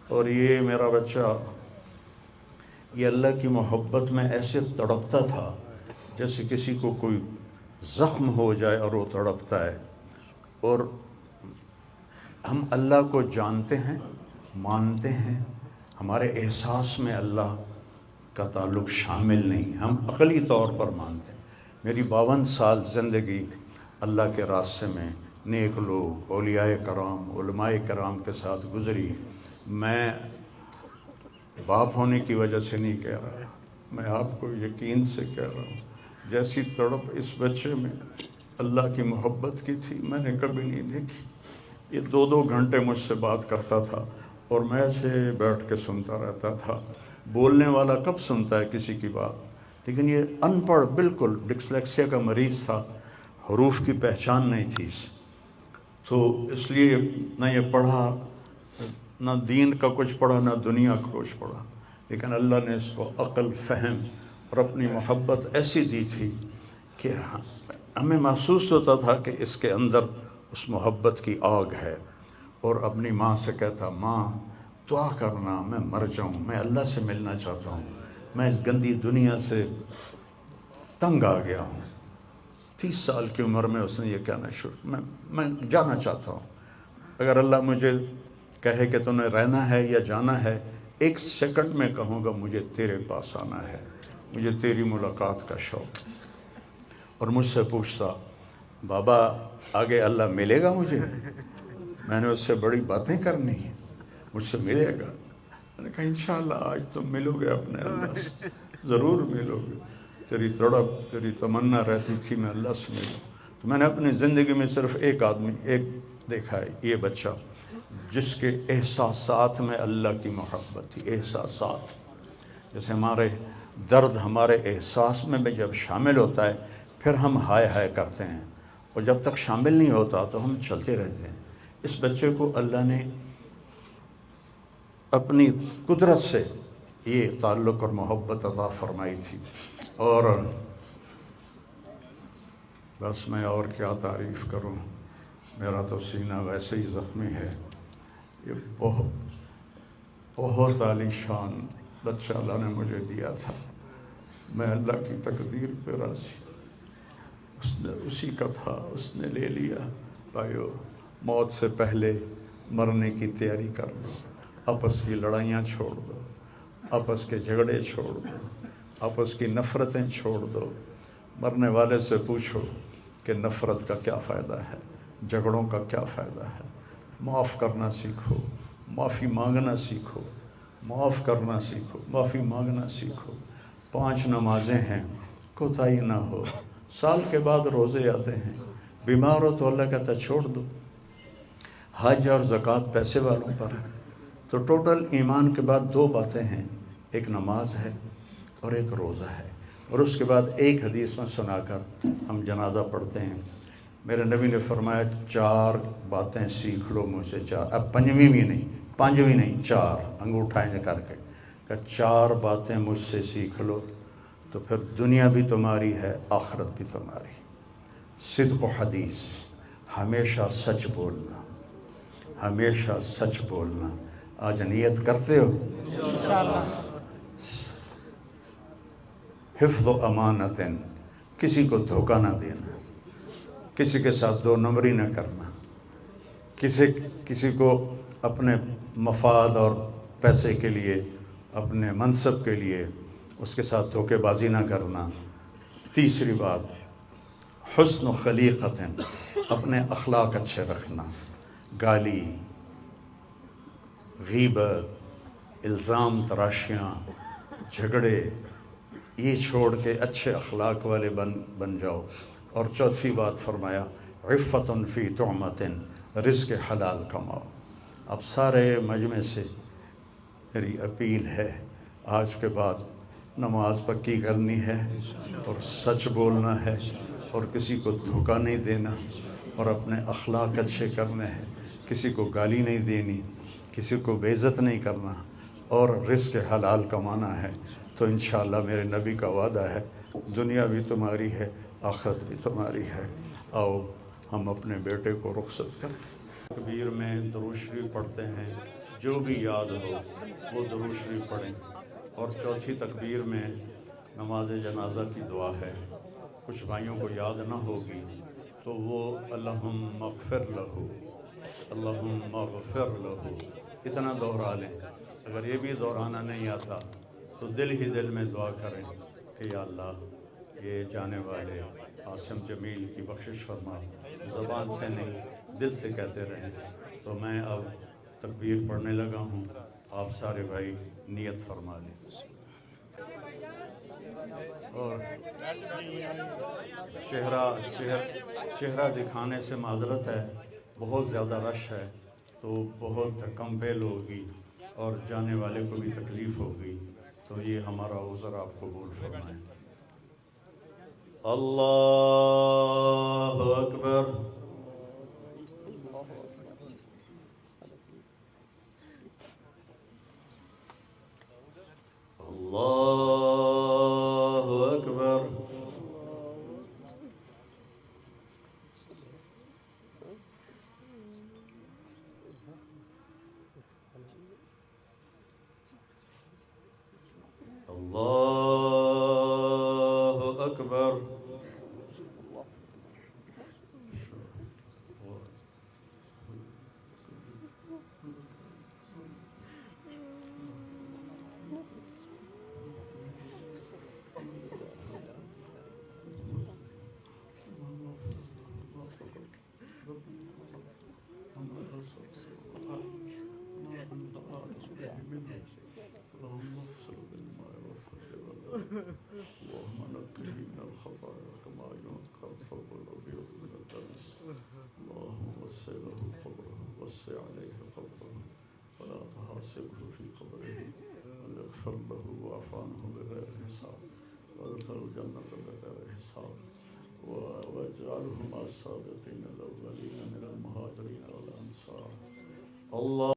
اور یہ میرا بچہ یہ اللہ کی محبت میں ایسے تڑپتا تھا جیسے کسی کو کوئی زخم ہو جائے اور وہ تڑپتا ہے. اور ہم اللہ کو جانتے ہیں، مانتے ہیں، ہمارے احساس میں اللہ کا تعلق شامل نہیں، ہم عقلی طور پر مانتے ہیں. میری 52 سال زندگی اللہ کے راستے میں نیک لوگ، اولیاء کرام، علماء کرام کے ساتھ گزری. میں باپ ہونے کی وجہ سے نہیں کہہ رہا، میں آپ کو یقین سے کہہ رہا ہوں، جیسی تڑپ اس بچے میں اللہ کی محبت کی تھی میں نے کبھی نہیں دیکھی. یہ 2 گھنٹے مجھ سے بات کرتا تھا اور میں ایسے بیٹھ کے سنتا رہتا تھا. بولنے والا کب سنتا ہے کسی کی بات، لیکن یہ ان پڑھ، بالکل ڈسلیکسیا کا مریض تھا، حروف کی پہچان نہیں تھی تو اس لیے نہ یہ پڑھا، نہ دین کا کچھ پڑھا، نہ دنیا کا کچھ پڑھا. لیکن اللہ نے اس کو عقل، فہم اور اپنی محبت ایسی دی تھی کہ ہمیں محسوس ہوتا تھا کہ اس کے اندر اس محبت کی آگ ہے. اور اپنی ماں سے کہتا، ماں دعا کرنا میں مر جاؤں، میں اللہ سے ملنا چاہتا ہوں، میں اس گندی دنیا سے تنگ آ گیا ہوں. 30 سال کی عمر میں اس نے یہ کہنا شروع، میں جانا چاہتا ہوں. اگر اللہ مجھے کہے کہ تمہیں رہنا ہے یا جانا ہے، 1 سیکنڈ میں کہوں گا مجھے تیرے پاس آنا ہے، مجھے تیری ملاقات کا شوق ہے. اور مجھ سے پوچھتا، بابا آگے اللہ ملے گا مجھے؟ میں نے اس سے بڑی باتیں کرنی ہیں، مجھ سے ملے گا؟ میں نے کہا انشاءاللہ آج تم ملو گے اپنے اللہ سے، ضرور ملو گے. تیری تڑپ، تیری تمنا رہتی تھی میں اللہ سے ملوں. تو میں نے اپنی زندگی میں صرف ایک آدمی دیکھا ہے، یہ بچہ جس کے احساسات میں اللہ کی محبت تھی. احساسات جیسے ہمارے درد ہمارے احساس میں جب شامل ہوتا ہے پھر ہم ہائے ہائے کرتے ہیں، اور جب تک شامل نہیں ہوتا تو ہم چلتے رہتے ہیں. اس بچے کو اللہ نے اپنی قدرت سے یہ تعلق اور محبت عطا فرمائی تھی. اور بس میں اور کیا تعریف کروں، میرا تو سینہ ویسے ہی زخمی ہے. یہ بہت عالی شان بچہ اللہ نے مجھے دیا تھا. میں اللہ کی تقدیر پہ راضی، اس نے اسی کا تھا، اس نے لے لیا. بھائیو، موت سے پہلے مرنے کی تیاری کر لو، آپس کی لڑائیاں چھوڑ دو، آپس کے جھگڑے چھوڑ دو، آپس کی نفرتیں چھوڑ دو. مرنے والے سے پوچھو کہ نفرت کا کیا فائدہ ہے، جھگڑوں کا کیا فائدہ ہے. معاف کرنا سیکھو، معافی مانگنا سیکھو، معاف کرنا سیکھو، معافی مانگنا سیکھو. 5 نمازیں ہیں، کوتاہی نہ ہو. سال کے بعد روزے آتے ہیں، بیمار ہو تو اللہ کہتا چھوڑ دو. حج اور زکوٰۃ پیسے والوں پر ہے. تو ٹوٹل ایمان کے بعد 2 باتیں ہیں، ایک نماز ہے اور ایک روزہ ہے. اور اس کے بعد ایک حدیث میں سنا کر ہم جنازہ پڑھتے ہیں. میرے نبی نے فرمایا 4 باتیں سیکھ لو مجھ سے. 4، اب 5ویں بھی نہیں، 5ویں نہیں، 4 انگوٹھا کر کے کہ 4 باتیں مجھ سے سیکھ لو تو پھر دنیا بھی تمہاری ہے، آخرت بھی تمہاری. صدق و حدیث، ہمیشہ سچ بولنا، ہمیشہ سچ بولنا. آج نیت کرتے ہو؟ انشاءاللہ. حفظ و امانت، کسی کو دھوکہ نہ دینا، کسی کے ساتھ 2 نمبری نہ کرنا، کسی کو اپنے مفاد اور پیسے کے لیے، اپنے منصب کے لیے اس کے ساتھ دھوکے بازی نہ کرنا. تیسری بات، حسن و خلیقت، اپنے اخلاق اچھے رکھنا. گالی، غیبت، الزام تراشیاں، جھگڑے، یہ چھوڑ کے اچھے اخلاق والے بن جاؤ. اور چوتھی بات فرمایا عفت فی طعمت، رزق حلال کماؤ. اب سارے مجمع سے میری اپیل ہے، آج کے بعد نماز پکی کرنی ہے اور سچ بولنا ہے اور کسی کو دھوکہ نہیں دینا اور اپنے اخلاق اچھے کرنے ہیں. کسی کو گالی نہیں دینی، کسی کو بے عزت نہیں کرنا اور رزق حلال کمانا ہے. تو انشاءاللہ میرے نبی کا وعدہ ہے، دنیا بھی تمہاری ہے، آخرت بھی تمہاری ہے. آؤ ہم اپنے بیٹے کو رخصت کریں. تکبیر میں درود شریف پڑھتے ہیں، جو بھی یاد ہو وہ درود شریف پڑھیں، اور چوتھی تکبیر میں نماز جنازہ کی دعا ہے۔ کچھ بھائیوں کو یاد نہ ہوگی تو وہ اللہم اغفر لہو، اللہم اغفر لہو اتنا دوہرا لیں۔ اگر یہ بھی دہرانا نہیں آتا تو دل ہی دل میں دعا کریں کہ یا اللہ یہ جانے والے عاصم جمیل کی بخشش فرما، زبان سے نہیں دل سے کہتے رہیں۔ تو میں اب تکبیر پڑھنے لگا ہوں، آپ سارے بھائی نیت فرما لیں۔ اور چہرہ دکھانے سے معذرت ہے، بہت زیادہ رش ہے تو بہت کم بیل ہوگی اور جانے والے کو بھی تکلیف ہوگی، تو یہ ہمارا عذر آپ قبول فرمائیں۔ اللہ اکبر۔ اللہ اکبر۔ اللہ اکبر۔ اللهم نقه من الخطايا كما ينقى الثوب الابيض من الدنس. اللهم وسع له قبره، وسع عليه قبره، ولا تحاسبه في قبره، واغفر له واعف عنه بغير حساب، وادخل الجنة بغير حساب، واجعله مع الصادقين الأولين من المهاجرين والأنصار. الله